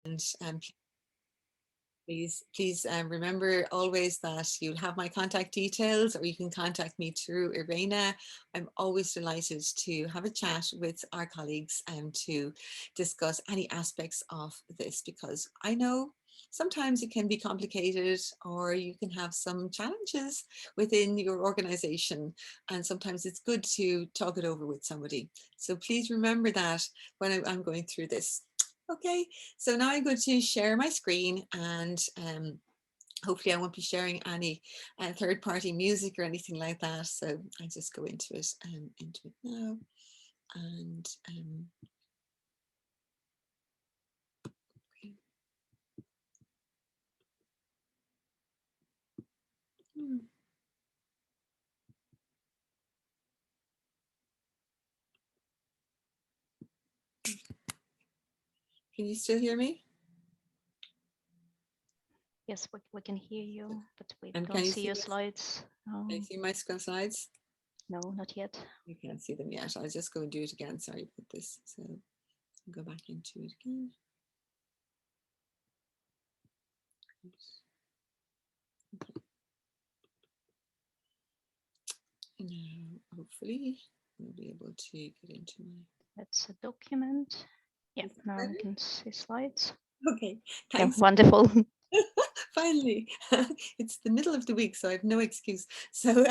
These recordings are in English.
And please remember always that you'll have my contact details, or you can contact me through Irena. I'm always delighted to have a chat with our colleagues and to discuss any aspects of this, because I know sometimes it can be complicated, or you can have some challenges within your organization, and sometimes it's good to talk it over with somebody. So please remember that when I'm going through this. Okay, so now I'm going to share my screen, and hopefully I won't be sharing any third-party music or anything like that. So I just go into it now, and okay. Can you still hear me? Yes, we can hear you, but we And can don't you see see your slides. can you see my slides? No, not yet. You can't see them yet. I'll just go and do it again. Sorry about this. So I'll go back into it again. And now hopefully I'll be able to get into my. That's a document. Yeah, now we can see slides. Okay, Yeah, thanks. wonderful. Finally, it's the middle of the week, so I have no excuse. So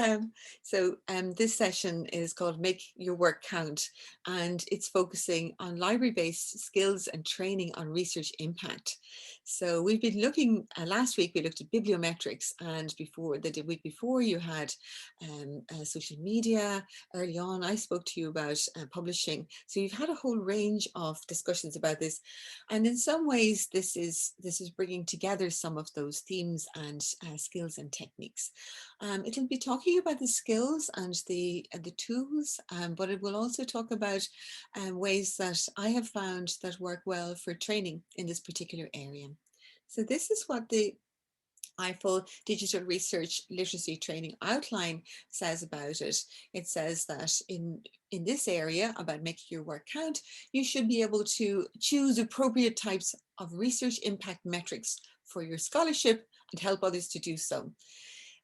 this session is called Make Your Work Count, and it's focusing on library-based skills and training on research impact. So we've been looking, last week we looked at bibliometrics, and the week before you had social media. Early on, I spoke to you about publishing. So you've had a whole range of discussions about this. And in some ways, this is bringing together some of those themes and skills and techniques. It'll be talking about the skills and the tools, but it will also talk about ways that I have found that work well for training in this particular area. So this is what the Eiffel Digital Research Literacy Training Outline says about it. It says that in this area about making your work count, you should be able to choose appropriate types of research impact metrics for your scholarship and help others to do so.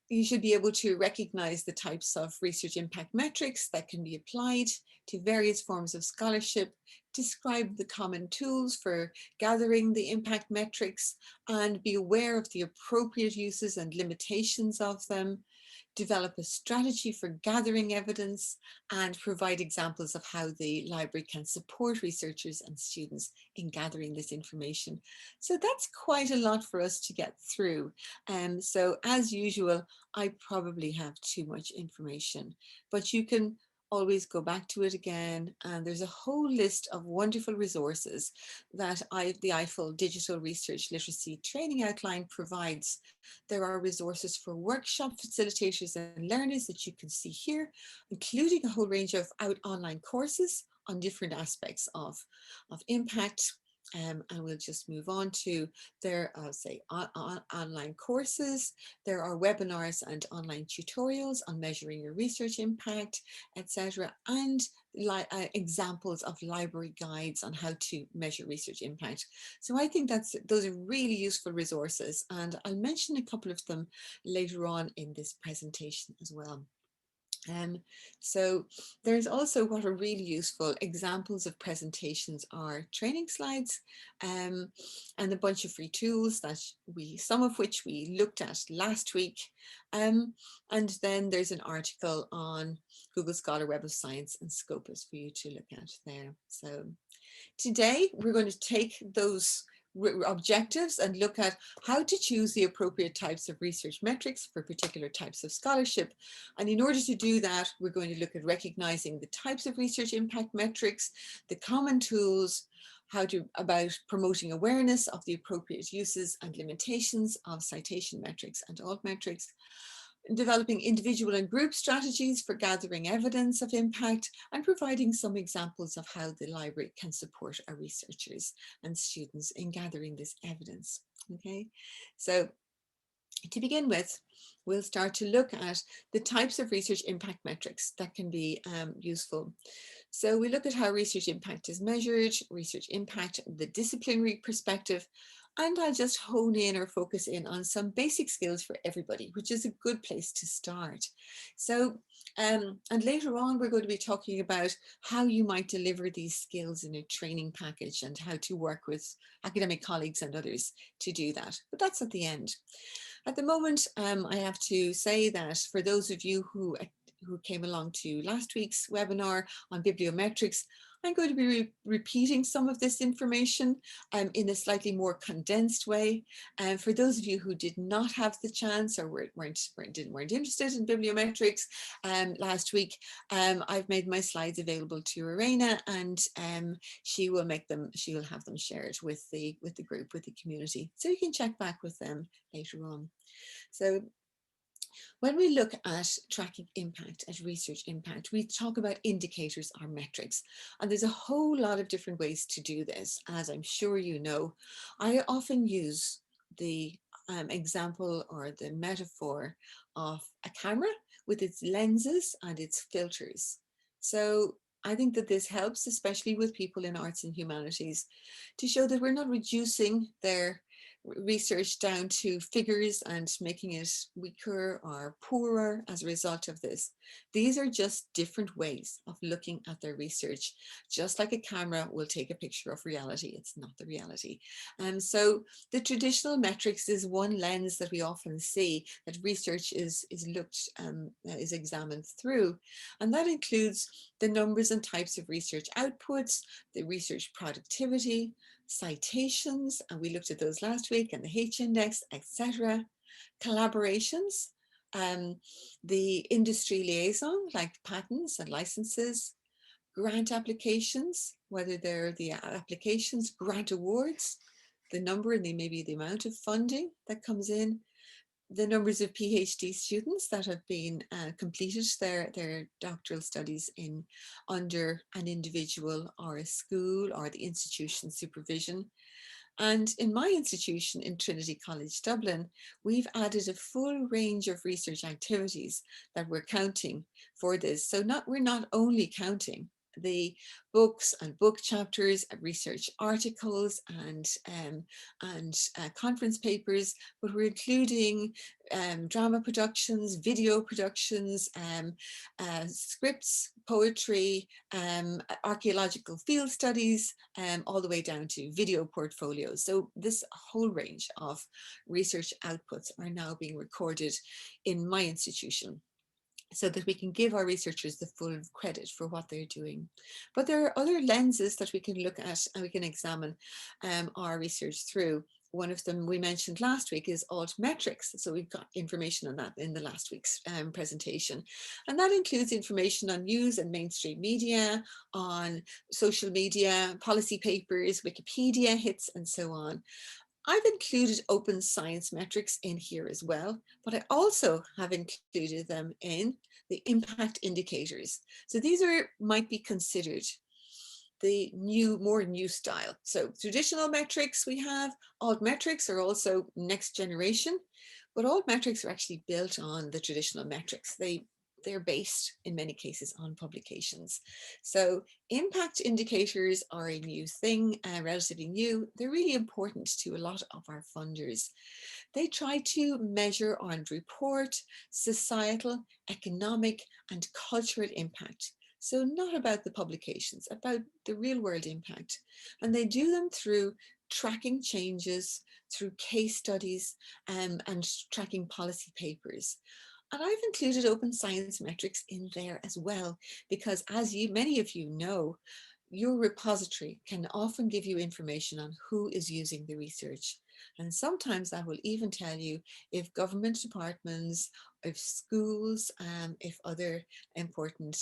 You should be able to recognize the types of research impact metrics that can be applied to various forms of scholarship, describe the common tools for gathering the impact metrics, and be aware of the appropriate uses and limitations of them, develop a strategy for gathering evidence, and provide examples of how the library can support researchers and students in gathering this information. So that's quite a lot for us to get through. So as usual, I probably have too much information, but you can always go back to it again. And there's a whole list of wonderful resources that the Eiffel Digital Research Literacy Training Outline provides. There are resources for workshop facilitators and learners that you can see here, including a whole range of online courses on different aspects of impact. And we'll just move on to their, say, online courses. There are webinars and online tutorials on measuring your research impact, etc., and examples of library guides on how to measure research impact. So I think those are really useful resources, and I'll mention a couple of them later on in this presentation as well. So there's also what are really useful examples of presentations are training slides, and a bunch of free tools that some of which we looked at last week. And then there's an article on Google Scholar Web of Science and Scopus for you to look at there. So today we're going to take those objectives and look at how to choose the appropriate types of research metrics for particular types of scholarship. And in order to do that, we're going to look at recognizing the types of research impact metrics, the common tools, about promoting awareness of the appropriate uses and limitations of citation metrics and altmetrics, developing individual and group strategies for gathering evidence of impact, and providing some examples of how the library can support our researchers and students in gathering this evidence. Okay, so To begin with, we'll start to look at the types of research impact metrics that can be useful. So we look at how research impact is measured, research impact, the disciplinary perspective, and I'll just hone in or focus in on some basic skills for everybody, which is a good place to start. So, and later on, we're going to be talking about how you might deliver these skills in a training package and how to work with academic colleagues and others to do that. But that's at the end. At the moment, I have to say that for those of you who came along to last week's webinar on bibliometrics, I'm going to be repeating some of this information in a slightly more condensed way. And for those of you who did not have the chance or weren't interested in bibliometrics last week, I've made my slides available to Irena, and she will have them shared with the group, with the community, so you can check back with them later on. So when we look at tracking impact, at research impact, we talk about indicators or metrics. And there's a whole lot of different ways to do this, as I'm sure you know. I often use the example or the metaphor of a camera with its lenses and its filters. So I think that this helps, especially with people in arts and humanities, to show that we're not reducing their research down to figures and making it weaker or poorer as a result of this. These are just different ways of looking at their research. Just like a camera will take a picture of reality, it's not the reality. And so the traditional metrics is one lens that we often see that research is examined through. And that includes the numbers and types of research outputs, the research productivity, citations, and we looked at those last week, and the H-index, etc. Collaborations, the industry liaison, like patents and licenses, grant applications, whether they're the applications, grant awards, the number and maybe the amount of funding that comes in, the numbers of PhD students that have been completed their doctoral studies under an individual or a school or the institution supervision. And in my institution, in Trinity College Dublin, we've added a full range of research activities that we're counting for this. So we're not only counting the books and book chapters, research articles and conference papers, but we're including drama productions, video productions, scripts, poetry, archaeological field studies, all the way down to video portfolios. So this whole range of research outputs are now being recorded in my institution, so that we can give our researchers the full credit for what they're doing. But there are other lenses that we can look at and we can examine our research through. One of them we mentioned last week is altmetrics. So we've got information on that in the last week's presentation. And that includes information on news and mainstream media, on social media, policy papers, Wikipedia hits, and so on. I've included open science metrics in here as well, but I also have included them in the impact indicators. So these might be considered the more new style. So traditional metrics we have, altmetrics are also next generation, but altmetrics are actually built on the traditional metrics. They're based in many cases on publications. So impact indicators are a new thing, relatively new. They're really important to a lot of our funders. They try to measure and report societal, economic, and cultural impact. So not about the publications, about the real world impact. And they do them through tracking changes, through case studies, and tracking policy papers. And I've included open science metrics in there as well, because as many of you know, your repository can often give you information on who is using the research. And sometimes that will even tell you if government departments, if schools, if other important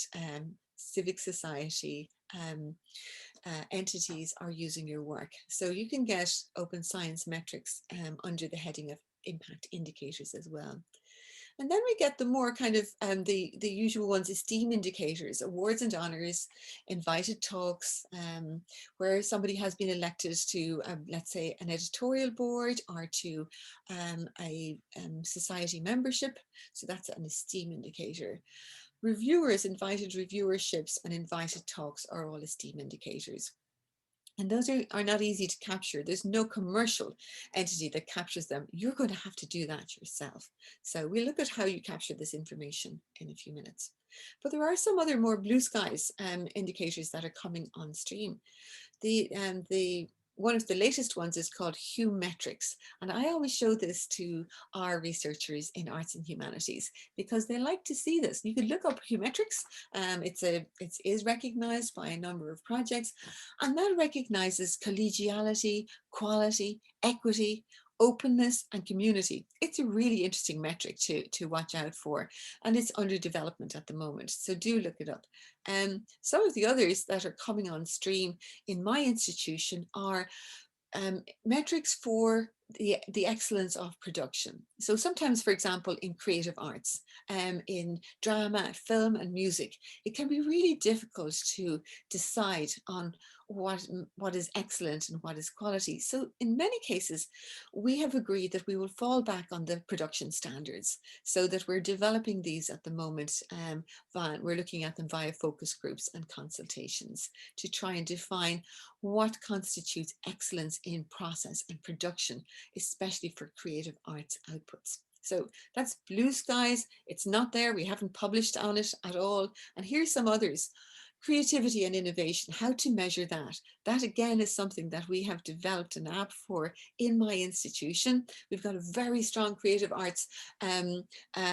civic society entities are using your work. So you can get open science metrics under the heading of impact indicators as well. And then we get the more kind of the usual ones: esteem indicators, awards and honors, invited talks, where somebody has been elected to, let's say, an editorial board or to a society membership. So that's an esteem indicator. Reviewers, invited reviewerships and invited talks are all esteem indicators. And those are not easy to capture. There's no commercial entity that captures them. You're going to have to do that yourself. So we'll look at how you capture this information in a few minutes. But there are some other more blue skies indicators that are coming on stream. One of the latest ones is called Humetrics. And I always show this to our researchers in arts and humanities because they like to see this. You could look up Humetrics. It is recognized by a number of projects, and that recognizes collegiality, quality, equity, openness and community. It's a really interesting metric to watch out for, and it's under development at the moment. So do look it up. Some of the others that are coming on stream in my institution are metrics for the excellence of production. So sometimes, for example, in creative arts, in drama, film and music, it can be really difficult to decide on what is excellent and what is quality. So in many cases, we have agreed that we will fall back on the production standards, so that we're developing these at the moment. We're looking at them via focus groups and consultations to try and define what constitutes excellence in process and production, especially for creative arts outputs. So that's blue skies. It's not there. We haven't published on it at all. And here's some others. Creativity and innovation, how to measure that. That again is something that we have developed an app for in my institution. We've got a very strong creative arts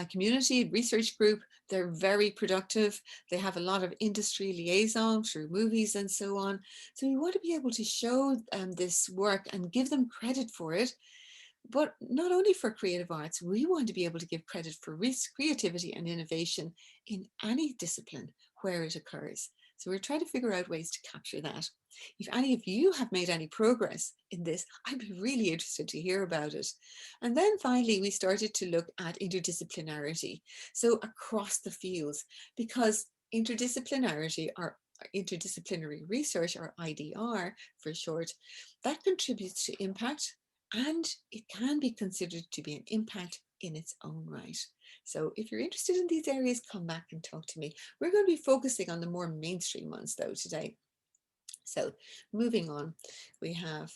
community research group. They're very productive. They have a lot of industry liaison through movies and so on. So we want to be able to show this work and give them credit for it. But not only for creative arts, we want to be able to give credit for creativity and innovation in any discipline where it occurs. So we're trying to figure out ways to capture that. If any of you have made any progress in this, I'd be really interested to hear about it. And then finally, we started to look at interdisciplinarity. So across the fields, because interdisciplinarity or interdisciplinary research, or IDR for short, that contributes to impact, and it can be considered to be an impact in its own right. So if you're interested in these areas, come back and talk to me. We're going to be focusing on the more mainstream ones though today. So moving on, we have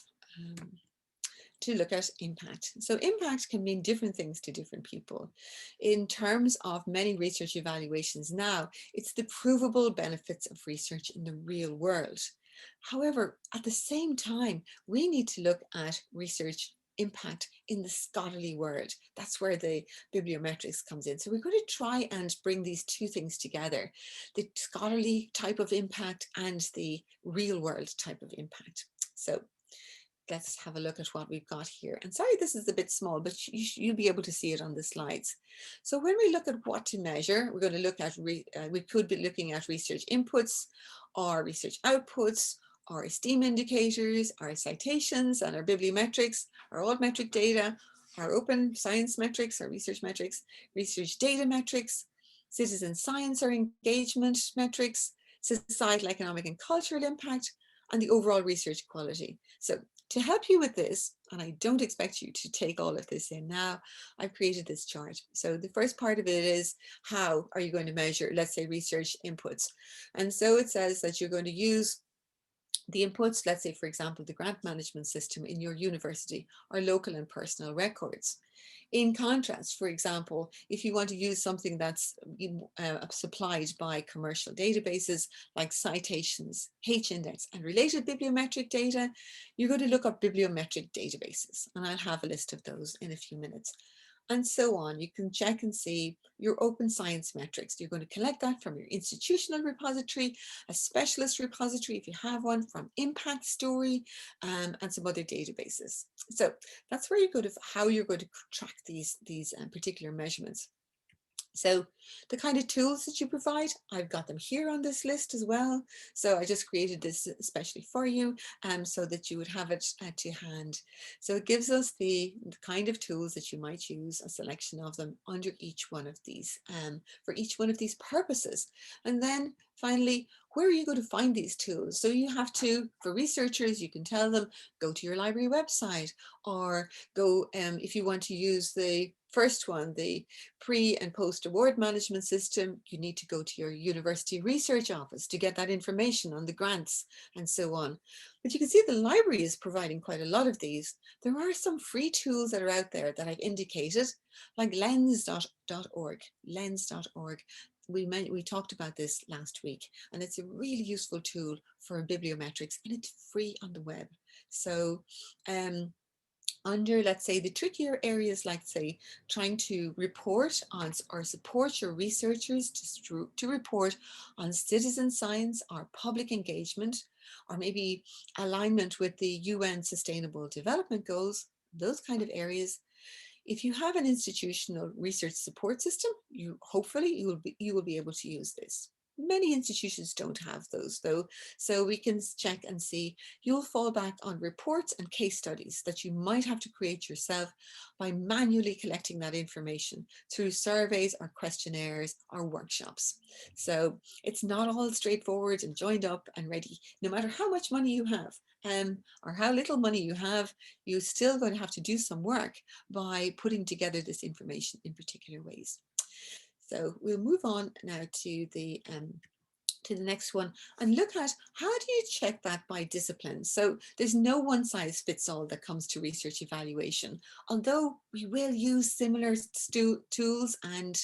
to look at impact. So impact can mean different things to different people. In terms of many research evaluations now, it's the provable benefits of research in the real world. However, at the same time, we need to look at research impact in the scholarly world. That's where the bibliometrics comes in. So we're going to try and bring these two things together, the scholarly type of impact and the real world type of impact. So let's have a look at what we've got here. And sorry, this is a bit small, but you'll be able to see it on the slides. So when we look at what to measure, we're going to look at, we could be looking at research inputs or research outputs, our esteem indicators, our citations and our bibliometrics, our altmetric data, our open science metrics, our research metrics, research data metrics, citizen science or engagement metrics, societal, economic and cultural impact, and the overall research quality. So to help you with this, and I don't expect you to take all of this in now, I've created this chart. So the first part of it is, how are you going to measure, let's say, research inputs? And so it says that you're going to use the inputs, let's say, for example, the grant management system in your university or local and personal records. In contrast, for example, if you want to use something that's supplied by commercial databases like citations, H-index and related bibliometric data, you're going to look up bibliometric databases, and I'll have a list of those in a few minutes. And so on. You can check and see your open science metrics. You're going to collect that from your institutional repository, a specialist repository if you have one, from Impact Story, and some other databases. So that's where you go to how you're going to track these particular measurements. So the kind of tools that you provide, I've got them here on this list as well. So I just created this especially for you so that you would have it to hand. So it gives us the kind of tools that you might use, a selection of them under each one of these, for each one of these purposes. And then finally, where are you going to find these tools? So you have to, for researchers, you can tell them, go to your library website, or go, if you want to use the first one, the pre and post award management system, you need to go to your university research office to get that information on the grants and so on. But you can see the library is providing quite a lot of these. There are some free tools that are out there that I've indicated, like lens.org, lens.org. We talked about this last week, and it's a really useful tool for bibliometrics, and it's free on the web. So under, let's say, the trickier areas, like say trying to report on or support your researchers to report on citizen science or public engagement, or maybe alignment with the UN Sustainable Development Goals, those kind of areas. If you have an institutional research support system, hopefully you will be able to use this. Many institutions don't have those though, so we can check and see. You'll fall back on reports and case studies that you might have to create yourself by manually collecting that information through surveys or questionnaires or workshops. So it's not all straightforward and joined up and ready, no matter how much money you have or how little money you have. You're still going to have to do some work by putting together this information in particular ways. So we'll move on now to the next one and look at how do you check that by discipline. So there's no one size fits all that comes to research evaluation, although we will use similar tools and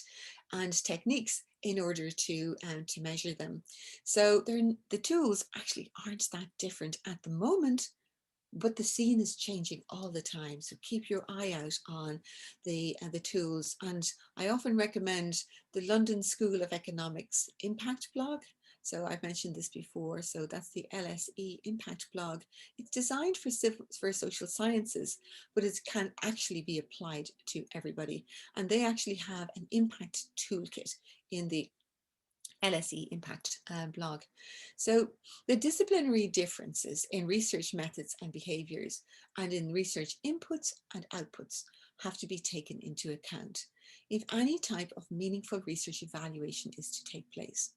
techniques in order to measure them. So the tools actually aren't that different at the moment, but the scene is changing all the time. So keep your eye out on the tools. And I often recommend the London School of Economics Impact blog. So I've mentioned this before. So that's the LSE Impact blog. It's designed for social sciences, but it can actually be applied to everybody. And they actually have an impact toolkit in the LSE Impact blog. So the disciplinary differences in research methods and behaviours and in research inputs and outputs have to be taken into account if any type of meaningful research evaluation is to take place.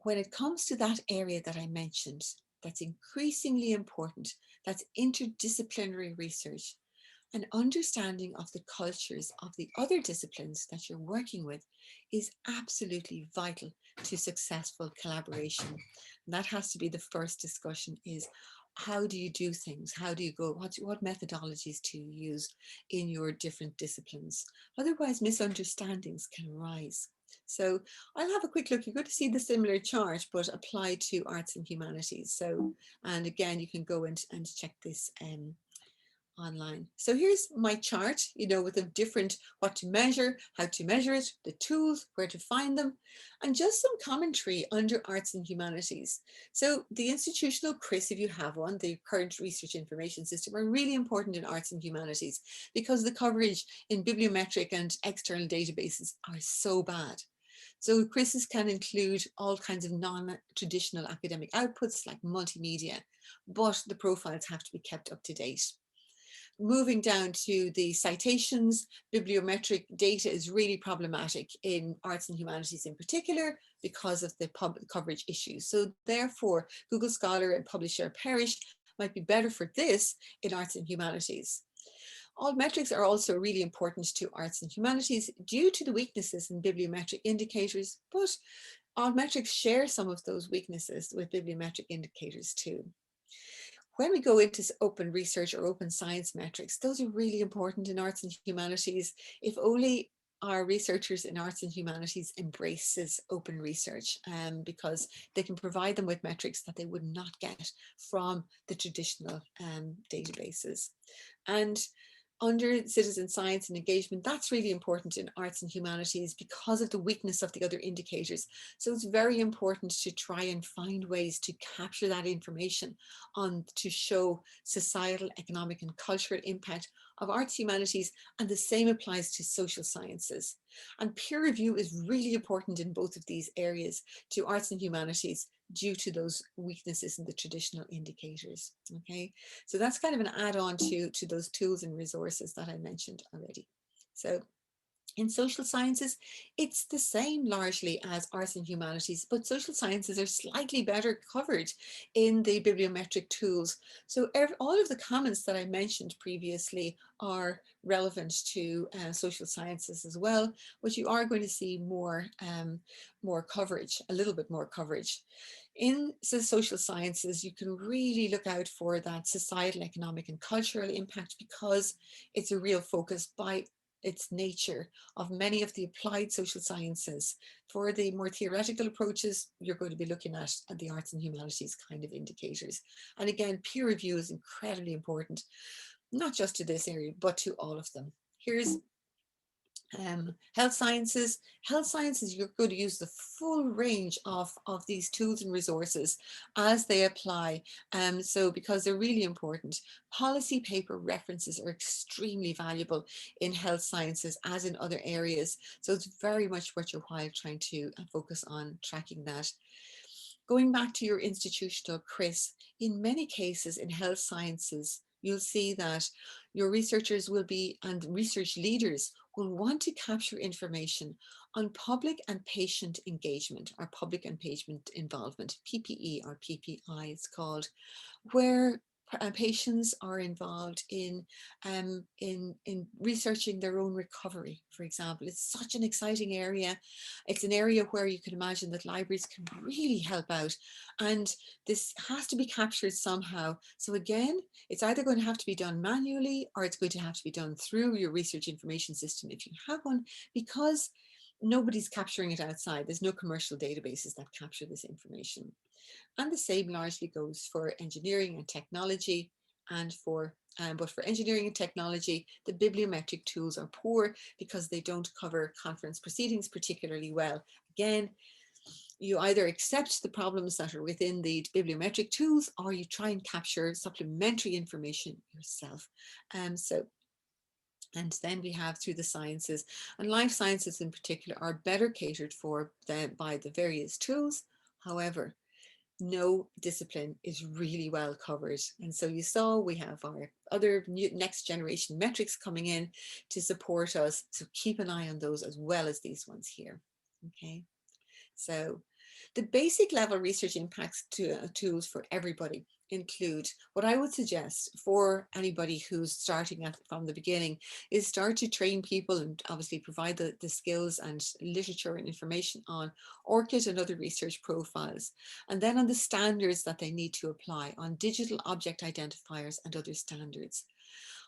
When it comes to that area that I mentioned, that's increasingly important, that's interdisciplinary research, an understanding of the cultures of the other disciplines that you're working with is absolutely vital to successful collaboration. And that has to be the first discussion, is how do you do things? How do you go? What methodologies do you use in your different disciplines? Otherwise, misunderstandings can arise. So I'll have a quick look. You're going to see the similar chart, but applied to arts and humanities. So, and again, you can go and check this online. So here's my chart, with the different, what to measure, how to measure it, the tools, where to find them, and just some commentary under arts and humanities. So the institutional CRIS, if you have one, the current research information system, are really important in arts and humanities because the coverage in bibliometric and external databases are so bad. So CRISs can include all kinds of non-traditional academic outputs like multimedia, but the profiles have to be kept up to date. Moving down to the citations, bibliometric data is really problematic in arts and humanities in particular because of the public coverage issues. So therefore, Google Scholar and Publisher Perish might be better for this in arts and humanities. Altmetrics are also really important to arts and humanities due to the weaknesses in bibliometric indicators, but altmetrics share some of those weaknesses with bibliometric indicators too. When we go into open research or open science metrics, those are really important in arts and humanities. If only our researchers in arts and humanities embraces open research, because they can provide them with metrics that they would not get from the traditional databases. And under citizen science and engagement, that's really important in arts and humanities because of the weakness of the other indicators. So it's very important to try and find ways to capture that information to show societal, economic and cultural impact of arts, humanities, and the same applies to social sciences. And peer review is really important in both of these areas to arts and humanities due to those weaknesses in the traditional indicators. Okay, so that's kind of an add-on to those tools and resources that I mentioned already. So in social sciences, it's the same largely as arts and humanities, but social sciences are slightly better covered in the bibliometric tools. So all of the comments that I mentioned previously are relevant to social sciences as well, but you are going to see more coverage, a little bit more coverage. In the social sciences, you can really look out for that societal, economic and cultural impact because it's a real focus by its nature of many of the applied social sciences. For the more theoretical approaches, you're going to be looking at the arts and humanities kind of indicators. And again, peer review is incredibly important, not just to this area, but to all of them. Here's health sciences. Health sciences, you're going to use the full range of these tools and resources as they apply. So because they're really important, policy paper references are extremely valuable in health sciences as in other areas. So it's very much worth your while trying to focus on tracking that. Going back to your institutional CRIS, in many cases in health sciences, you'll see that your researchers will be, and research leaders will want to capture information on public and patient engagement, or public and patient involvement, PPE or PPI it's called, where patients are involved in researching their own recovery, for example. It's such an exciting area. It's an area where you can imagine that libraries can really help out, and this has to be captured somehow. So again, it's either going to have to be done manually or it's going to have to be done through your research information system if you have one, because nobody's capturing it outside. There's no commercial databases that capture this information. And the same largely goes for engineering and technology. And but for engineering and technology, the bibliometric tools are poor because they don't cover conference proceedings particularly well. Again, you either accept the problems that are within the bibliometric tools or you try and capture supplementary information yourself. And then we have through the sciences, and life sciences in particular are better catered for by the various tools. However, no discipline is really well covered. And so you saw we have our other next generation metrics coming in to support us. So keep an eye on those as well as these ones here. Okay, so the basic level research impacts tools for everybody include what I would suggest for anybody who's starting from the beginning is start to train people and obviously provide the skills and literature and information on ORCID and other research profiles, and then on the standards that they need to apply on digital object identifiers and other standards,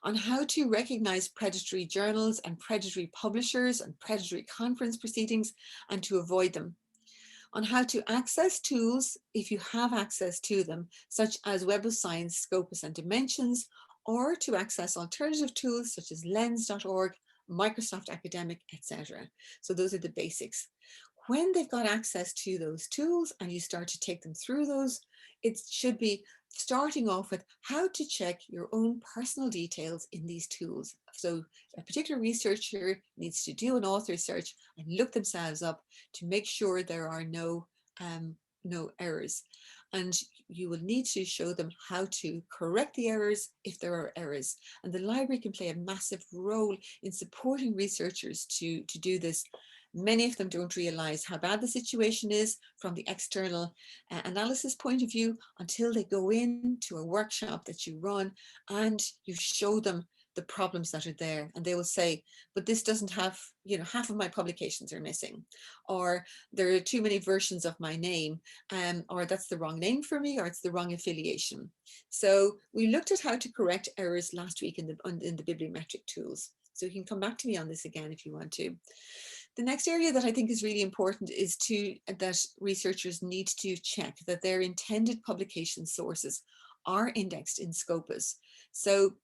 on how to recognize predatory journals and predatory publishers and predatory conference proceedings and to avoid them, on how to access tools if you have access to them, such as Web of Science, Scopus and Dimensions, or to access alternative tools such as lens.org, Microsoft Academic, etc. So those are the basics. When they've got access to those tools and you start to take them through those, it should be starting off with how to check your own personal details in these tools. So a particular researcher needs to do an author search and look themselves up to make sure there are no errors. And you will need to show them how to correct the errors if there are errors. And the library can play a massive role in supporting researchers to do this. Many of them don't realize how bad the situation is from the external analysis point of view until they go into a workshop that you run and you show them the problems that are there, and they will say, but this doesn't have, half of my publications are missing, or there are too many versions of my name, or that's the wrong name for me, or it's the wrong affiliation. So we looked at how to correct errors last week in the bibliometric tools. So you can come back to me on this again if you want to. The next area that I think is really important is that researchers need to check that their intended publication sources are indexed in Scopus. So,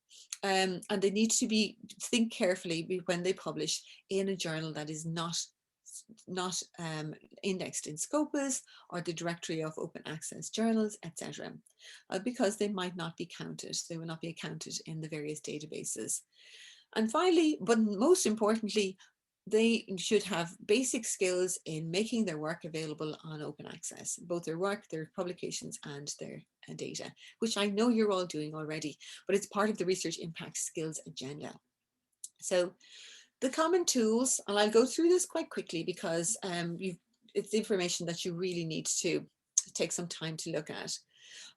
and they need to think carefully when they publish in a journal that is not indexed in Scopus or the directory of open access journals, etc., because they might not be counted. They will not be accounted in the various databases. And finally, but most importantly, they should have basic skills in making their work available on open access, both their work, their publications, and their data, which I know you're all doing already, but it's part of the research impact skills agenda. So the common tools, and I'll go through this quite quickly because it's information that you really need to take some time to look at.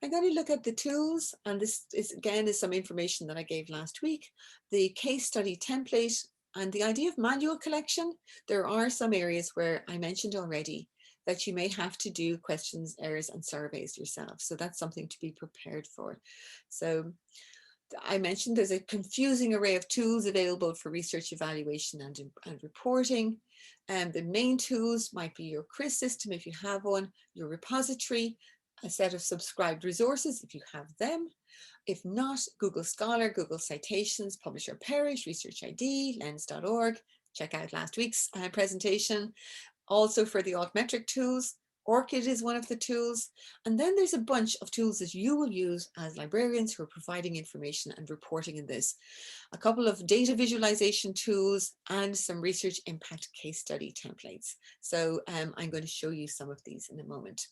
I'm going to look at the tools, and this is again some information that I gave last week, the case study template, and the idea of manual collection. There are some areas where I mentioned already that you may have to do questions, errors, and surveys yourself. So that's something to be prepared for. So I mentioned there's a confusing array of tools available for research evaluation and reporting. The main tools might be your quiz system if you have one, your repository, a set of subscribed resources if you have them. If not, Google Scholar, Google Citations, Publisher Parish, Research ID, lens.org. Check out last week's presentation. Also for the altmetric tools, ORCID is one of the tools. And then there's a bunch of tools that you will use as librarians who are providing information and reporting in this. A couple of data visualization tools and some research impact case study templates. So I'm going to show you some of these in a moment.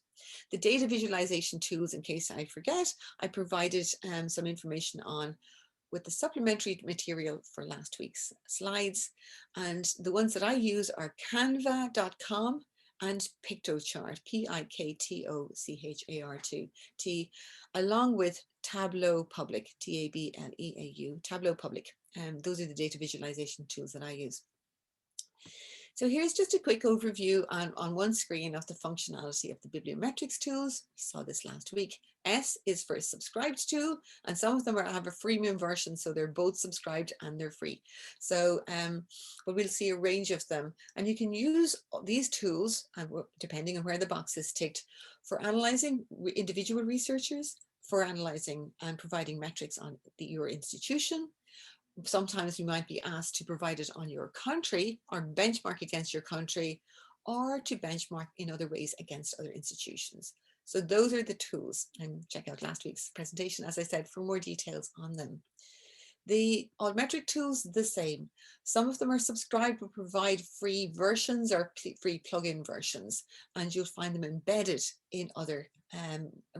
The data visualization tools, in case I forget, I provided some information on with the supplementary material for last week's slides. And the ones that I use are canva.com and Pictochart, P-I-K-T-O-C-H-A-R-T, along with Tableau Public, T-A-B-L-E-A-U, Tableau Public. Those are the data visualization tools that I use. So here's just a quick overview on one screen of the functionality of the bibliometrics tools. We saw this last week. S is for a subscribed tool, and some of them have a freemium version, so they're both subscribed and they're free. So, but we'll see a range of them, and you can use these tools, depending on where the box is ticked, for analyzing individual researchers, for analyzing and providing metrics on your institution. Sometimes you might be asked to provide it on your country or benchmark against your country, or to benchmark in other ways against other institutions. So those are the tools, and check out last week's presentation, as I said, for more details on them. The altmetric tools, the same. Some of them are subscribed but provide free versions or free plugin versions, and you'll find them embedded in other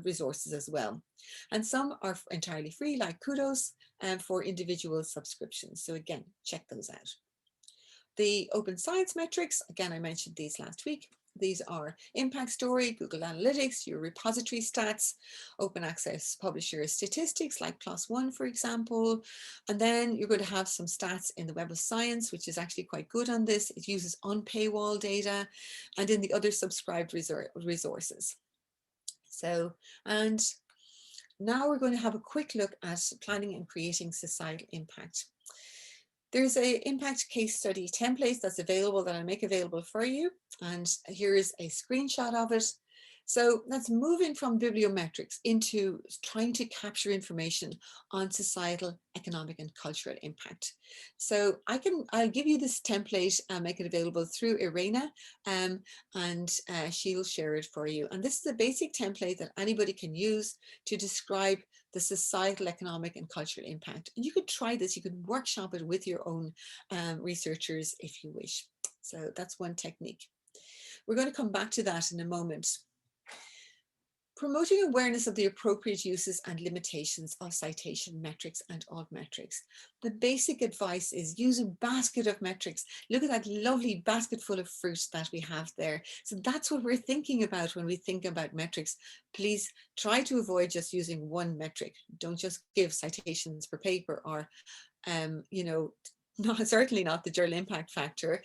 resources as well. And some are entirely free, like Kudos, for individual subscriptions. So again, check those out. The open science metrics, again, I mentioned these last week. These are Impact Story, Google Analytics, your repository stats, open access publisher statistics like PLOS ONE, for example. And then you're going to have some stats in the Web of Science, which is actually quite good on this. It uses on-paywall data, and in the other subscribed resources. So, and now we're going to have a quick look at planning and creating societal impact. There's an impact case study template that's available that I'll make available for you. And here is a screenshot of it. So that's moving from bibliometrics into trying to capture information on societal, economic, and cultural impact. So I'll give you this template and make it available through Irena, and she'll share it for you. And this is a basic template that anybody can use to describe the societal, economic, and cultural impact. And you could try this, you could workshop it with your own researchers if you wish. So that's one technique. We're going to come back to that in a moment. Promoting awareness of the appropriate uses and limitations of citation metrics and altmetrics. The basic advice is use a basket of metrics. Look at that lovely basket full of fruit that we have there. So that's what we're thinking about when we think about metrics. Please try to avoid just using one metric. Don't just give citations per paper or, certainly not the journal impact factor,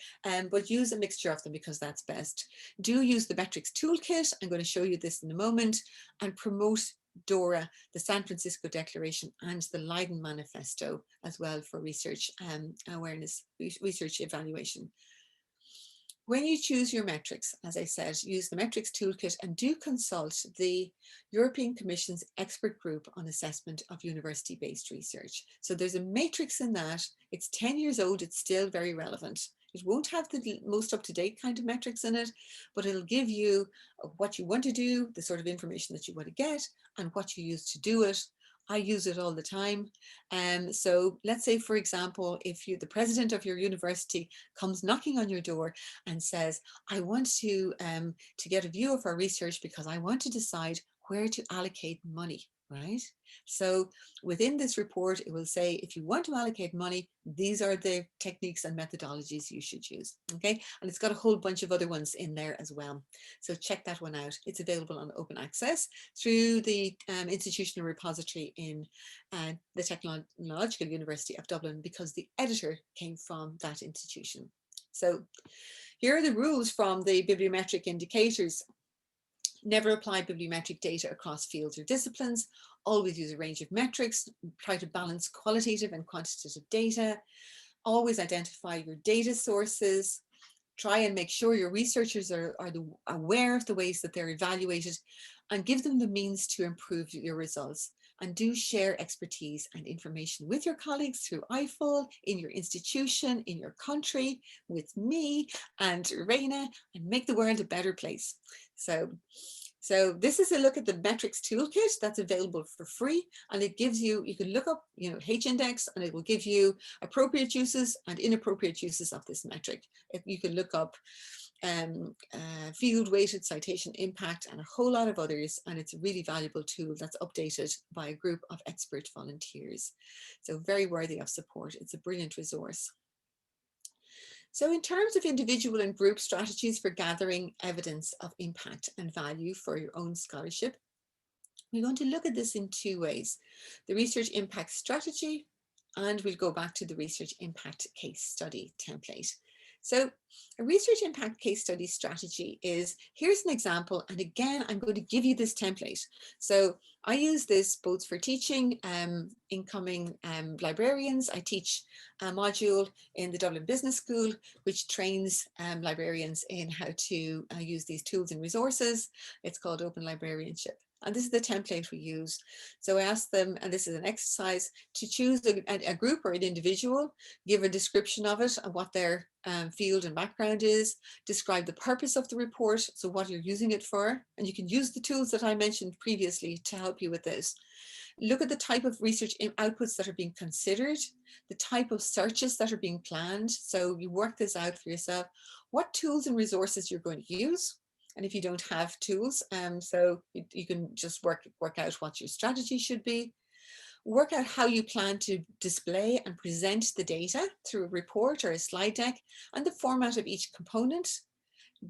but use a mixture of them because that's best. Do use the metrics toolkit. I'm going to show you this in a moment, and promote DORA, the San Francisco Declaration, and the Leiden Manifesto as well for research awareness, research evaluation. When you choose your metrics, as I said, use the metrics toolkit and do consult the European Commission's expert group on assessment of university-based research. So there's a matrix in that. It's 10 years old, it's still very relevant. It won't have the most up-to-date kind of metrics in it, but it'll give you what you want to do, the sort of information that you want to get, and what you use to do it. I use it all the time. So let's say, for example, if the president of your university comes knocking on your door and says, I want to get a view of our research because I want to decide where to allocate money, right? So within this report, it will say, if you want to allocate money, these are the techniques and methodologies you should use, okay? And it's got a whole bunch of other ones in there as well. So check that one out. It's available on open access through the institutional repository in the Technological University of Dublin, because the editor came from that institution. So here are the rules from the Bibliometric Indicators. Never apply bibliometric data across fields or disciplines. Always use a range of metrics. Try to balance qualitative and quantitative data. Always identify your data sources. Try and make sure your researchers are aware of the ways that they're evaluated, and give them the means to improve your results. And do share expertise and information with your colleagues through Eiffel, in your institution, in your country, with me and Reina, and make the world a better place. So this is a look at the metrics toolkit that's available for free, and it gives you, you can look up, H-index, and it will give you appropriate uses and inappropriate uses of this metric. You can look up field-weighted citation impact and a whole lot of others, and it's a really valuable tool that's updated by a group of expert volunteers. So very worthy of support. It's a brilliant resource. So in terms of individual and group strategies for gathering evidence of impact and value for your own scholarship, we're going to look at this in two ways: the research impact strategy, and we'll go back to the research impact case study template. So a research impact case study strategy is, here's an example, and again, I'm going to give you this template. So I use this both for teaching incoming librarians. I teach a module in the Dublin Business School, which trains librarians in how to use these tools and resources. It's called Open Librarianship. And this is the template we use. So I asked them, and this is an exercise, to choose a group or an individual, give a description of it and what their field and background is, describe the purpose of the report, so what you're using it for, and you can use the tools that I mentioned previously to help you with this. Look at the type of research outputs that are being considered, the type of searches that are being planned. So you work this out for yourself, what tools and resources you're going to use. And if you don't have tools, so you can just work out what your strategy should be. Work out how you plan to display and present the data through a report or a slide deck, and the format of each component.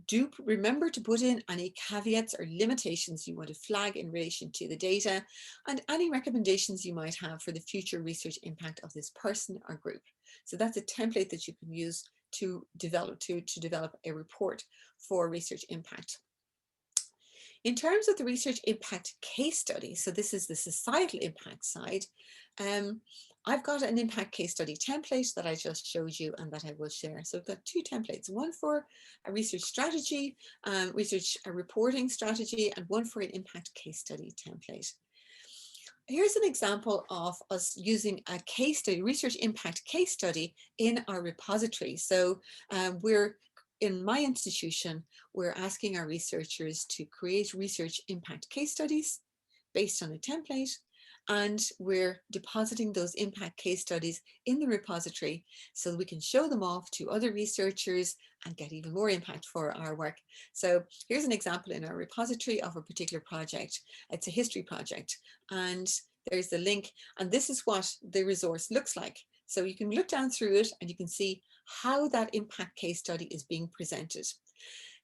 Do remember to put in any caveats or limitations you want to flag in relation to the data, and any recommendations you might have for the future research impact of this person or group. So that's a template that you can use to develop a report for research impact. In terms of the research impact case study, so this is the societal impact side, I've got an impact case study template that I just showed you and that I will share. So I've got two templates, one for a research strategy, a reporting strategy, and one for an impact case study template. Here's an example of us using a case study, research impact case study in our repository. So in my institution, we're asking our researchers to create research impact case studies based on a template, and we're depositing those impact case studies in the repository so we can show them off to other researchers and get even more impact for our work. So here's an example in our repository of a particular project. It's a history project, and there's the link, and this is what the resource looks like. So you can look down through it and you can see how that impact case study is being presented.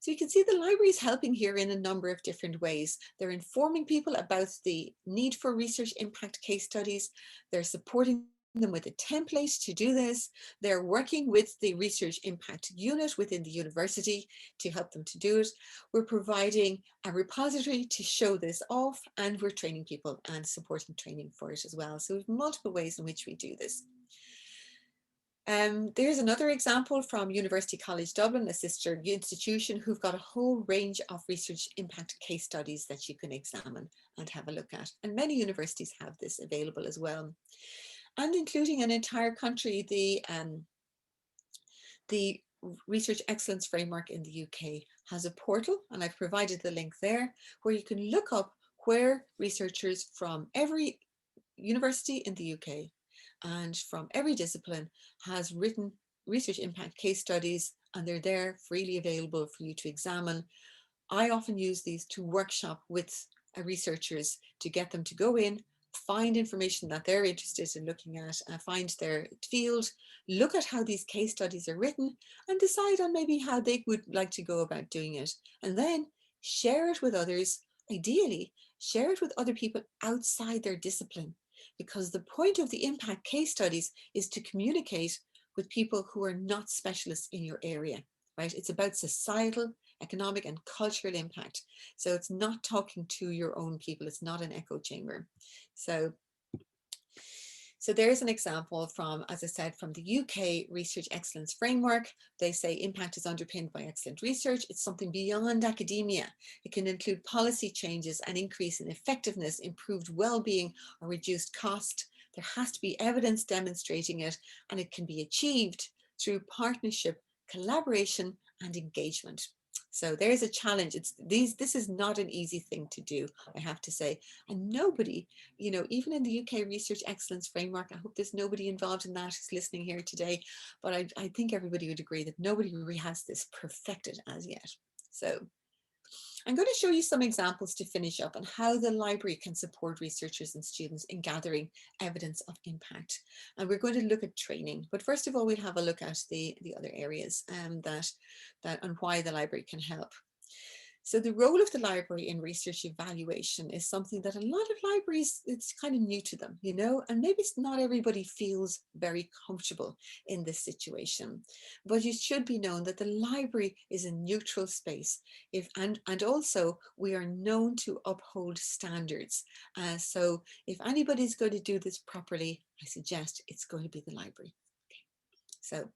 So you can see the library is helping here in a number of different ways. They're informing people about the need for research impact case studies. They're supporting them with a template to do this. They're working with the research impact unit within the university to help them to do it. We're providing a repository to show this off, and we're training people and supporting training for it as well. So we have multiple ways in which we do this. There's another example from University College Dublin, a sister institution, who've got a whole range of research impact case studies that you can examine and have a look at. And many universities have this available as well. And including an entire country, the Research Excellence Framework in the UK has a portal, and I've provided the link there, where you can look up where researchers from every university in the UK and from every discipline has written research impact case studies, and they're there freely available for you to examine. I often use these to workshop with researchers to get them to go in, find information that they're interested in looking at, find their field, look at how these case studies are written, and decide on maybe how they would like to go about doing it. And then share it with others. Ideally, share it with other people outside their discipline, because the point of the impact case studies is to communicate with people who are not specialists in your area, right? It's about societal, economic, and cultural impact. So it's not talking to your own people. It's not an echo chamber. So there's an example from, as I said, from the UK Research Excellence Framework. They say impact is underpinned by excellent research. It's something beyond academia. It can include policy changes, an increase in effectiveness, improved well-being, or reduced cost. There has to be evidence demonstrating it, and it can be achieved through partnership, collaboration, and engagement. So there's a challenge. This is not an easy thing to do, I have to say. And nobody, even in the UK Research Excellence Framework, I hope there's nobody involved in that who's listening here today, but I think everybody would agree that nobody really has this perfected as yet. So I'm going to show you some examples to finish up on how the library can support researchers and students in gathering evidence of impact. And we're going to look at training, but first of all, we'll have a look at the other areas that and why the library can help. So the role of the library in research evaluation is something that a lot of libraries, it's kind of new to them, and maybe not everybody feels very comfortable in this situation. But it should be known that the library is a neutral space, and also we are known to uphold standards. So if anybody's going to do this properly, I suggest it's going to be the library. Okay. So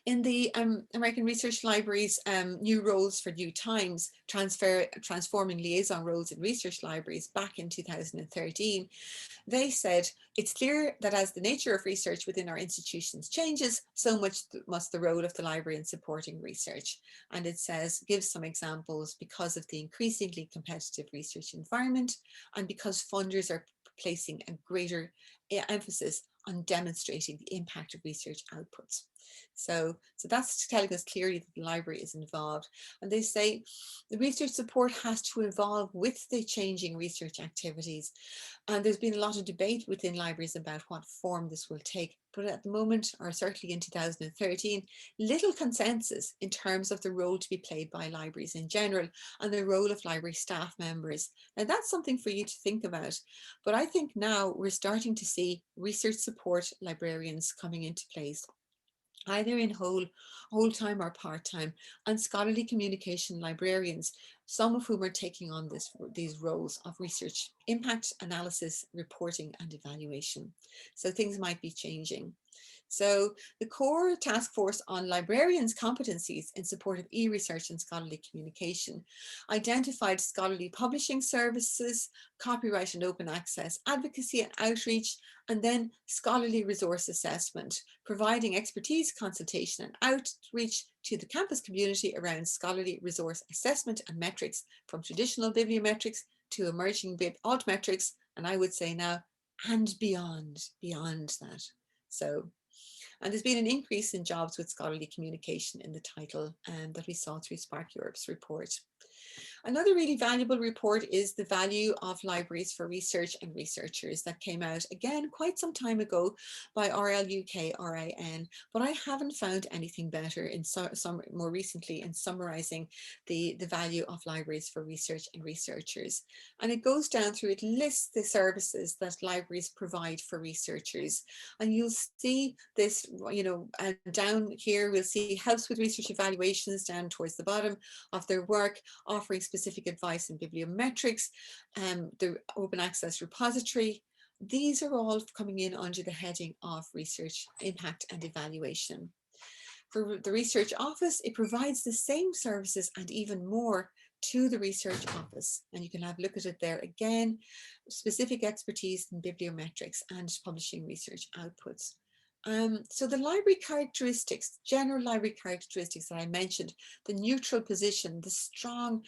in the American Research Library's New Roles for New Times, Transforming Liaison Roles in Research Libraries back in 2013, they said, it's clear that as the nature of research within our institutions changes, so much must the role of the library in supporting research. And it says, gives some examples because of the increasingly competitive research environment and because funders are placing a greater emphasis on demonstrating the impact of research outputs. So that's telling us clearly that the library is involved. And they say the research support has to evolve with the changing research activities. And there's been a lot of debate within libraries about what form this will take. But at the moment, or certainly in 2013, little consensus in terms of the role to be played by libraries in general and the role of library staff members. Now that's something for you to think about. But I think now we're starting to see research support librarians coming into place, either in whole-time or part-time, and scholarly communication librarians, some of whom are taking on these roles of research impact analysis, reporting, and evaluation. So things might be changing. So the core task force on librarians' competencies in support of e-research and scholarly communication identified scholarly publishing services, copyright and open access, advocacy and outreach, and then scholarly resource assessment, providing expertise, consultation and outreach to the campus community around scholarly resource assessment and metrics, from traditional bibliometrics to emerging altmetrics, and I would say now, and beyond that. So, and there's been an increase in jobs with scholarly communication in the title that we saw through Spark Europe's report. Another really valuable report is the value of libraries for research and researchers that came out again quite some time ago by RLUK RIN, but I haven't found anything better in some more recently in summarizing the value of libraries for research and researchers. And it goes down through, it lists the services that libraries provide for researchers. And you'll see this, down here, we'll see helps with research evaluations down towards the bottom of their work, offering specific advice in bibliometrics, the open access repository, These are all coming in under the heading of research impact and evaluation. For the research office, it provides the same services and even more to the research office. And you can have a look at it there again, specific expertise in bibliometrics and publishing research outputs. So the library characteristics, general library characteristics that I mentioned, the neutral position, the strong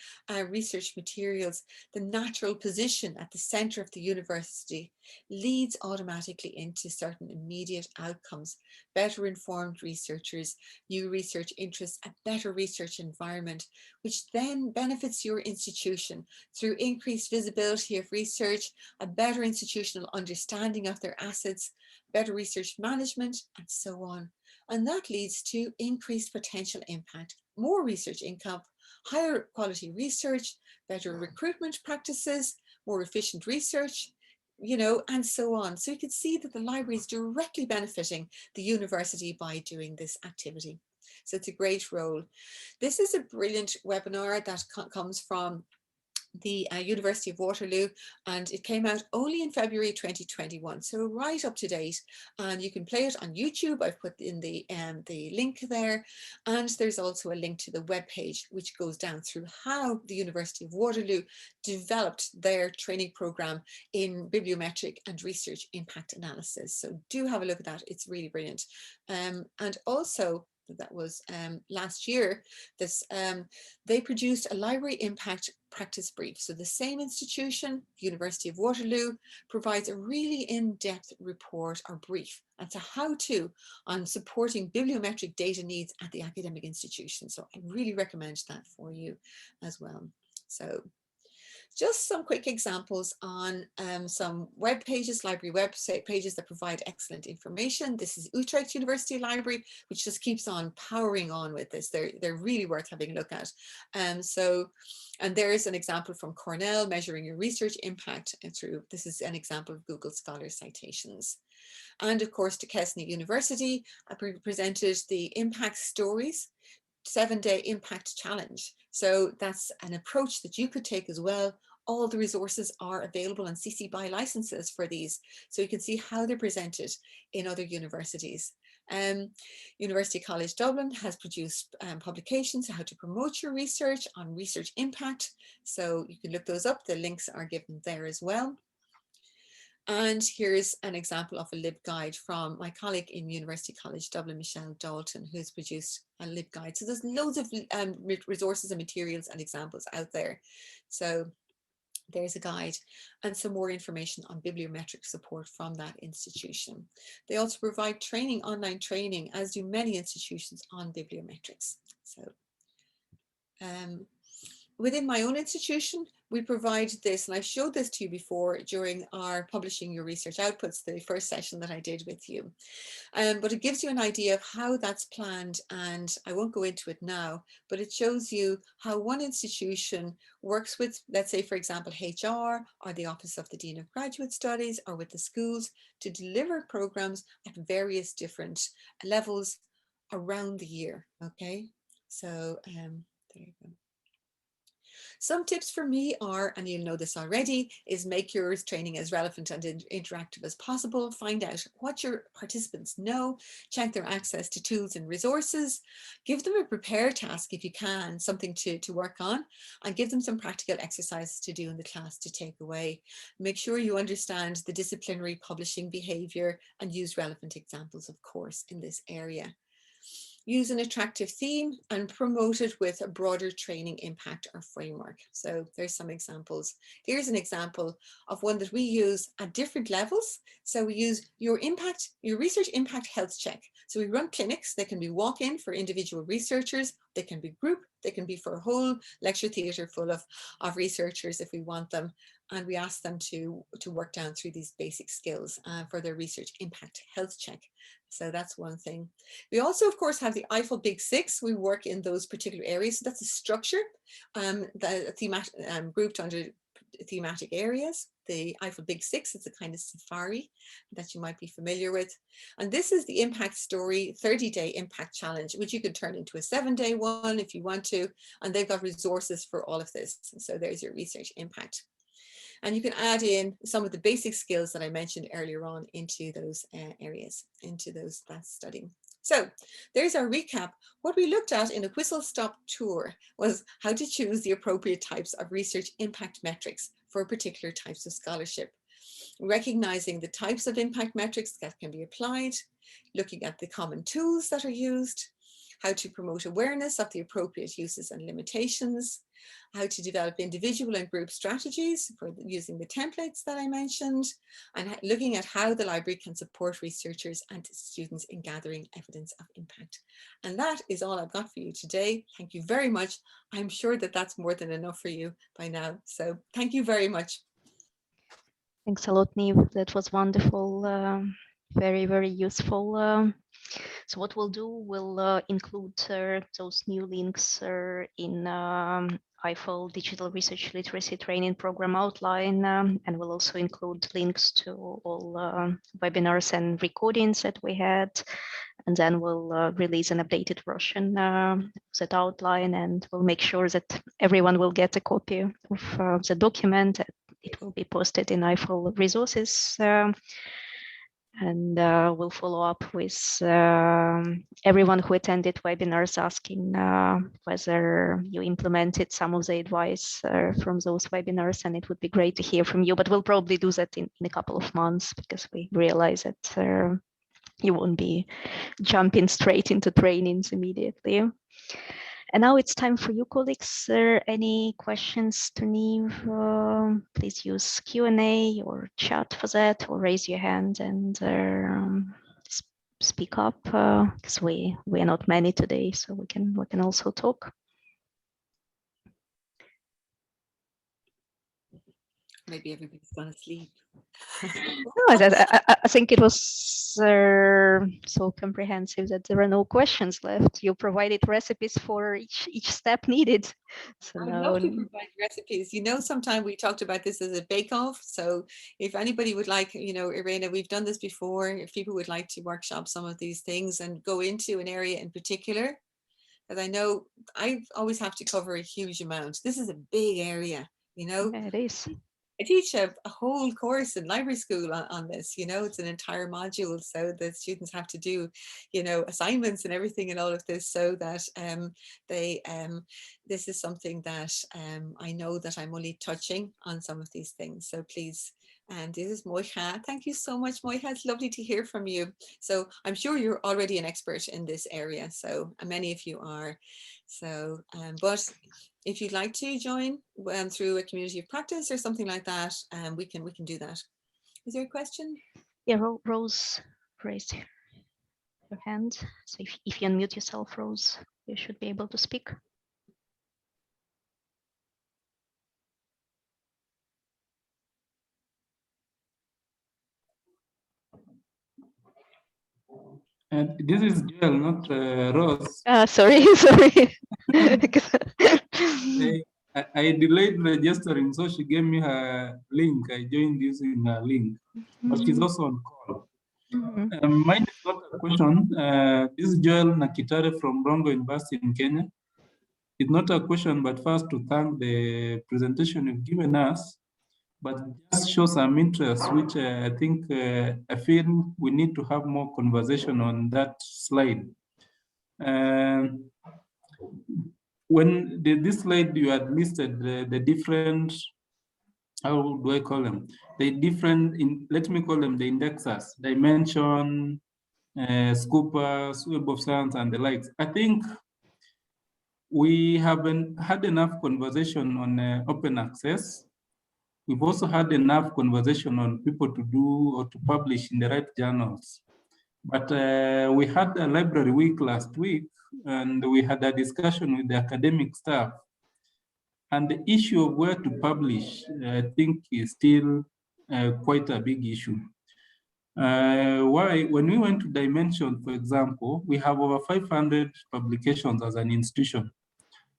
research materials, the natural position at the center of the university leads automatically into certain immediate outcomes, better informed researchers, new research interests, a better research environment, which then benefits your institution through increased visibility of research, a better institutional understanding of their assets, better research management, and so on. And that leads to increased potential impact, more research income, higher quality research, better recruitment practices, more efficient research, and so on. So you can see that the library is directly benefiting the university by doing this activity. So it's a great role. This is a brilliant webinar that comes from the University of Waterloo, and it came out only in February 2021, so right up to date, and you can play it on YouTube. I've put in the link there, and there's also a link to the webpage which goes down through how the University of Waterloo developed their training program in bibliometric and research impact analysis. So do have a look at that, it's really brilliant. And also, that was last year, they produced a library impact practice brief. So the same institution, University of Waterloo, provides a really in-depth report or brief. It's a how-to on supporting bibliometric data needs at the academic institution. So I really recommend that for you as well. So just some quick examples on some web pages, library website pages that provide excellent information. This is Utrecht University Library, which just keeps on powering on with this. They're really worth having a look at. And there is an example from Cornell, measuring your research impact through, this is an example of Google Scholar citations. And of course, Duquesne University presented the impact stories 7-day impact challenge. So that's an approach that you could take as well. All the resources are available on CC BY licenses for these, so you can see how they're presented in other universities. University College Dublin has produced publications on how to promote your research on research impact. So you can look those up. The links are given there as well. And here's an example of a LibGuide from my colleague in University College Dublin, Michelle Dalton, who's produced a LibGuide. So there's loads of resources and materials and examples out there. So there's a guide and some more information on bibliometric support from that institution. They also provide training, online training, as do many institutions, on bibliometrics. So within my own institution, we provide this, and I've showed this to you before during our Publishing Your Research Outputs, the first session that I did with you. But it gives you an idea of how that's planned, and I won't go into it now, but it shows you how one institution works with, let's say, for example, HR or the Office of the Dean of Graduate Studies or with the schools to deliver programs at various different levels around the year, okay? So there you go. Some tips for me are, and you'll know this already, is make your training as relevant and interactive as possible. Find out what your participants know, check their access to tools and resources, give them a prepare task if you can, something to work on, and give them some practical exercises to do in the class to take away. Make sure you understand the disciplinary publishing behavior and use relevant examples, of course, in this area. Use an attractive theme and promote it with a broader training impact or framework. So there's some examples. Here's an example of one that we use at different levels. So we use your research impact health check. So we run clinics. They can be walk-in for individual researchers. They can be group. They can be for a whole lecture theatre full of researchers if we want them. And we ask them to work down through these basic skills for their research impact health check. So that's one thing. We also, of course, have the Eiffel Big Six. We work in those particular areas. So that's a structure grouped under thematic areas. The Eiffel Big Six is a kind of safari that you might be familiar with. And this is the impact story 30-day impact challenge, which you could turn into a 7-day one if you want to. And they've got resources for all of this. So there's your research impact. And you can add in some of the basic skills that I mentioned earlier on into those areas, into that studying. So there's our recap. What we looked at in a whistle-stop tour was how to choose the appropriate types of research impact metrics for particular types of scholarship. Recognizing the types of impact metrics that can be applied, looking at the common tools that are used, how to promote awareness of the appropriate uses and limitations, how to develop individual and group strategies for using the templates that I mentioned, and looking at how the library can support researchers and students in gathering evidence of impact. And that is all I've got for you today. Thank you very much. I'm sure that that's more than enough for you by now. So thank you very much. Thanks a lot, Niamh. That was wonderful. Very, very useful. So what we'll do, we'll include those new links in Eiffel Digital Research Literacy Training Program outline, and we'll also include links to all webinars and recordings that we had. And then we'll release an updated version of that outline, and we'll make sure that everyone will get a copy of the document. It will be posted in Eiffel resources. And we'll follow up with everyone who attended webinars, asking whether you implemented some of the advice from those webinars, and it would be great to hear from you. But we'll probably do that in a couple of months, because we realize that you won't be jumping straight into trainings immediately. And now it's time for you, colleagues. Any questions to Niamh? Please use Q&A or chat for that, or raise your hand and speak up, because we are not many today, so we can also talk. Maybe everybody's gone to sleep. No, I think it was so comprehensive that there are no questions left. You provided recipes for each step needed. So I'd love to provide recipes. You know, sometime we talked about this as a bake-off. So if anybody would like, you know, Irena, we've done this before. If people would like to workshop some of these things and go into an area in particular, because I know I always have to cover a huge amount. This is a big area, you know. Yeah, it is. I teach a whole course in library school on this, you know, it's an entire module. So the students have to do, you know, assignments and everything and all of this, so that this is something that I know that I'm only touching on some of these things. So please, and this is Moicha. Thank you so much, Moicha. It's lovely to hear from you. So I'm sure you're already an expert in this area. So many of you are. So, but if you'd like to join through a community of practice or something like that, we can do that. Is there a question? Yeah, Rose raised her hand. So if you unmute yourself, Rose, you should be able to speak. And this is Joel, not Rose. Sorry. I delayed registering, so she gave me her link. I joined using her link, but she's also on call. Mine is not a question. This is Joel Nakitare from Rongo University in Kenya. It's not a question, but first to thank the presentation you've given us, but just show some interest, which I think I feel we need to have more conversation on that slide. When this slide you had listed the different, how do I call them? The different, let me call them the indexers, dimension, Scoopers, Web of Science, and the likes. I think we haven't had enough conversation on open access. We've also had enough conversation on people to do or to publish in the right journals. But we had a library week last week, and we had a discussion with the academic staff. And the issue of where to publish, I think, is still quite a big issue. Why? When we went to Dimension, for example, we have over 500 publications as an institution.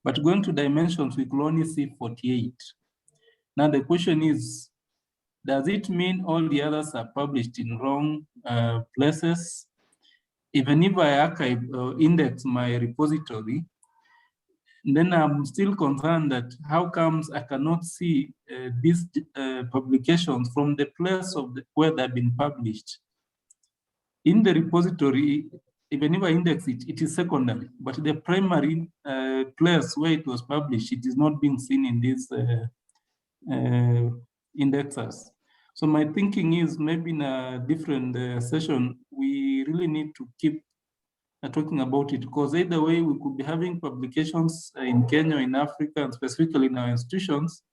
But going to Dimensions, we could only see 48. Now the question is, does it mean all the others are published in wrong places? Even if I archive or index my repository, then I'm still concerned that how comes I cannot see these publications from the place of where they've been published. In the repository, even if I index it, it is secondary, but the primary place where it was published, it is not being seen in these indexers. So my thinking is maybe in a different session, we really need to keep talking about it, because either way we could be having publications in Kenya, in Africa, and specifically in our institutions,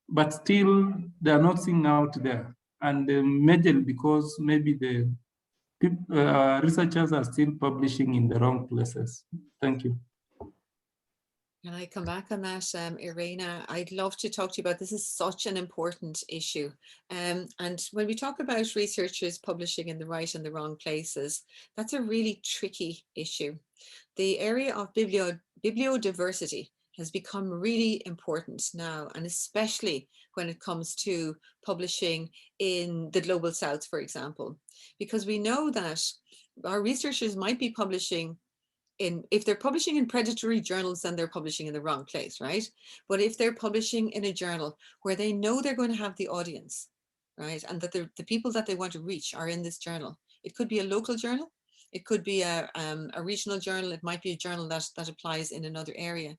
but still they are not seen out there. And majorly because maybe the researchers are still publishing in the wrong places. Thank you. Can I come back on that, Irena? I'd love to talk to you about this. Is such an important issue. And when we talk about researchers publishing in the right and the wrong places, that's a really tricky issue. The area of bibliodiversity has become really important now, and especially when it comes to publishing in the Global South, for example, because we know that our researchers might be publishing if they're publishing in predatory journals, then they're publishing in the wrong place, right? But if they're publishing in a journal where they know they're going to have the audience, right, and that the people that they want to reach are in this journal, it could be a local journal, it could be a regional journal, it might be a journal that applies in another area,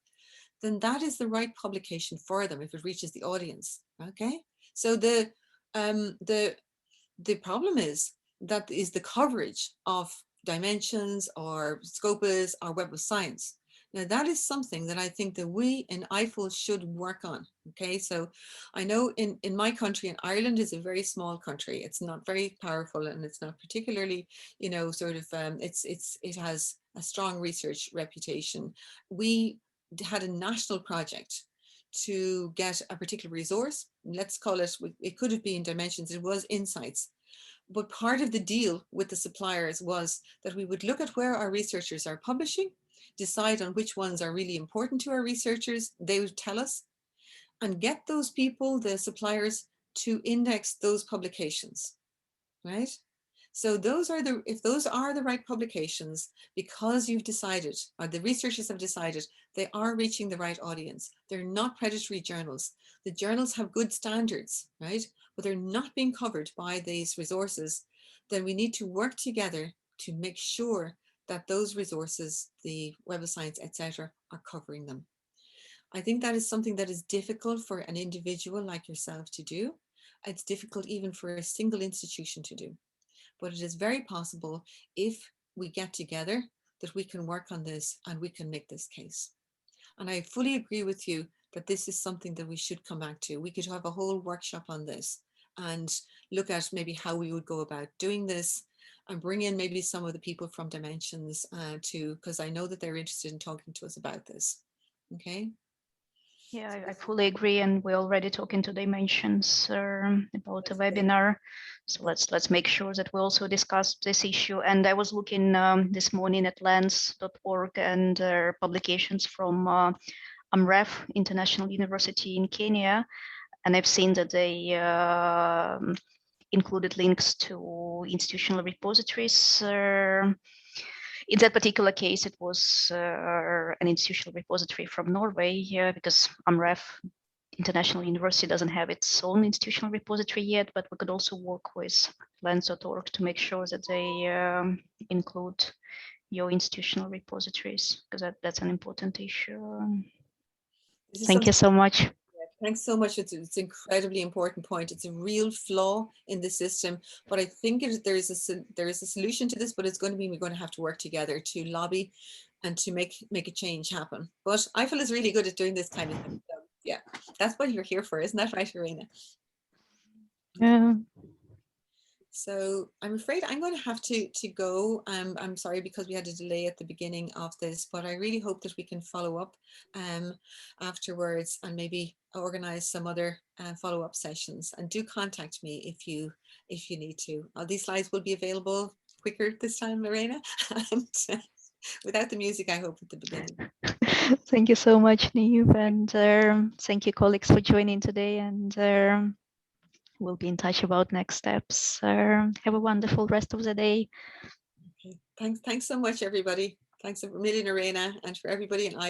then that is the right publication for them if it reaches the audience, okay? So the problem is the coverage of dimensions or Scopus or Web of Science. Now that is something that I think that we in Eiffel should work on. Okay, so I know in my country, and Ireland is a very small country. It's not very powerful, and it's not particularly, you know, sort of it has a strong research reputation. We had a national project to get a particular resource. Let's call it could have been dimensions. It was insights. But part of the deal with the suppliers was that we would look at where our researchers are publishing, decide on which ones are really important to our researchers, they would tell us, and get those people, the suppliers, to index those publications, right? So if those are the right publications, because you've decided, or the researchers have decided, they are reaching the right audience. They're not predatory journals. The journals have good standards, right? But they're not being covered by these resources. Then we need to work together to make sure that those resources, the Web of Science, etc., are covering them. I think that is something that is difficult for an individual like yourself to do. It's difficult even for a single institution to do. But it is very possible if we get together that we can work on this and we can make this case. And I fully agree with you that this is something that we should come back to. We could have a whole workshop on this and look at maybe how we would go about doing this and bring in maybe some of the people from Dimensions too, because I know that they're interested in talking to us about this. Okay. Yeah, I fully agree, and we're already talking to Dimensions about a webinar. So let's make sure that we also discuss this issue. And I was looking this morning at lens.org and publications from AMREF, International University in Kenya, and I've seen that they included links to institutional repositories. In that particular case, it was an institutional repository from Norway, because AMREF International University doesn't have its own institutional repository yet, but we could also work with lens.org to make sure that they include your institutional repositories, because that's an important issue. Thank you so much. Thanks so much. It's an incredibly important point. It's a real flaw in the system, but I think there is a solution to this, but it's going to be, we're going to have to work together to lobby and to make a change happen. But Eiffel is really good at doing this kind of thing. So yeah, that's what you're here for, isn't that right, Irena? Yeah. So I'm afraid I'm going to have to go. I'm sorry because we had a delay at the beginning of this, but I really hope that we can follow up afterwards and maybe organize some other follow-up sessions. And do contact me if you need to. These slides will be available quicker this time, Lorena. And without the music, I hope, at the beginning. Thank you so much, Niamh, and thank you, colleagues, for joining today. And we'll be in touch about next steps. Have a wonderful rest of the day. Okay. Thanks so much, everybody. Thanks a million, Irena, and for everybody in